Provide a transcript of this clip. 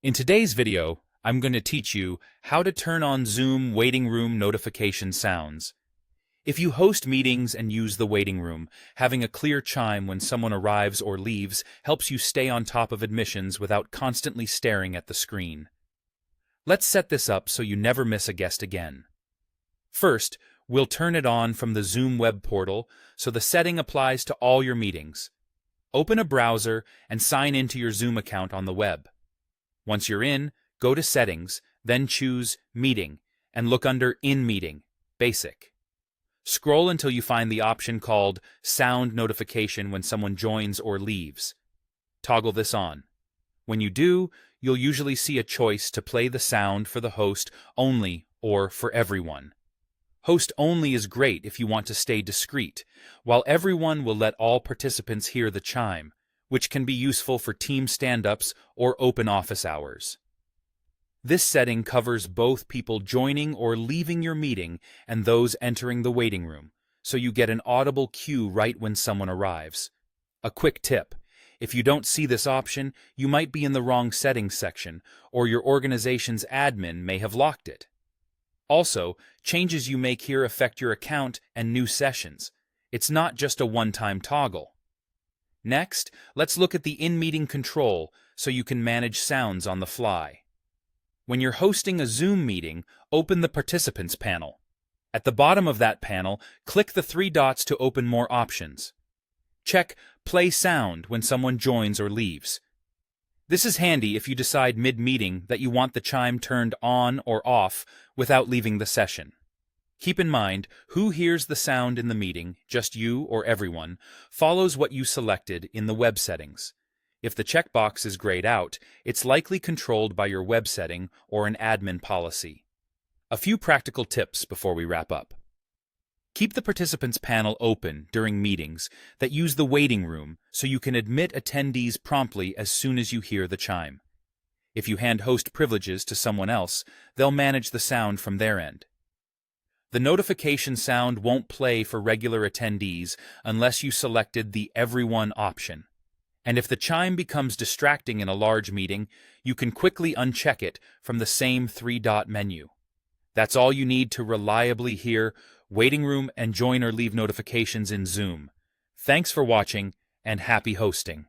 In today's video, I'm going to teach you how to turn on Zoom waiting room notification sounds. If you host meetings and use the waiting room, having a clear chime when someone arrives or leaves helps you stay on top of admissions without constantly staring at the screen. Let's set this up so you never miss a guest again. First, we'll turn it on from the Zoom web portal so the setting applies to all your meetings. Open a browser and sign into your Zoom account on the web. Once you're in, go to Settings, then choose Meeting, and look under In Meeting, Basic. Scroll until you find the option called Sound Notification when someone joins or leaves. Toggle this on. When you do, you'll usually see a choice to play the sound for the host only or for everyone. Host only is great if you want to stay discreet, while everyone will let all participants hear the chime, which can be useful for team stand-ups or open office hours. This setting covers both people joining or leaving your meeting and those entering the waiting room, so you get an audible cue right when someone arrives. A quick tip: if you don't see this option, you might be in the wrong settings section, or your organization's admin may have locked it. Also, changes you make here affect your account and new sessions. It's not just a one-time toggle. Next, let's look at the in-meeting control so you can manage sounds on the fly. When you're hosting a Zoom meeting, open the Participants panel. At the bottom of that panel, click the three dots to open more options. Check Play Sound when someone joins or leaves. This is handy if you decide mid-meeting that you want the chime turned on or off without leaving the session. Keep in mind, who hears the sound in the meeting, just you or everyone, follows what you selected in the web settings. If the checkbox is grayed out, it's likely controlled by your web setting or an admin policy. A few practical tips before we wrap up. Keep the participants panel open during meetings that use the waiting room so you can admit attendees promptly as soon as you hear the chime. If you hand host privileges to someone else, they'll manage the sound from their end. The notification sound won't play for regular attendees unless you selected the Everyone option. And if the chime becomes distracting in a large meeting, you can quickly uncheck it from the same three-dot menu. That's all you need to reliably hear waiting room and join or leave notifications in Zoom. Thanks for watching, and happy hosting.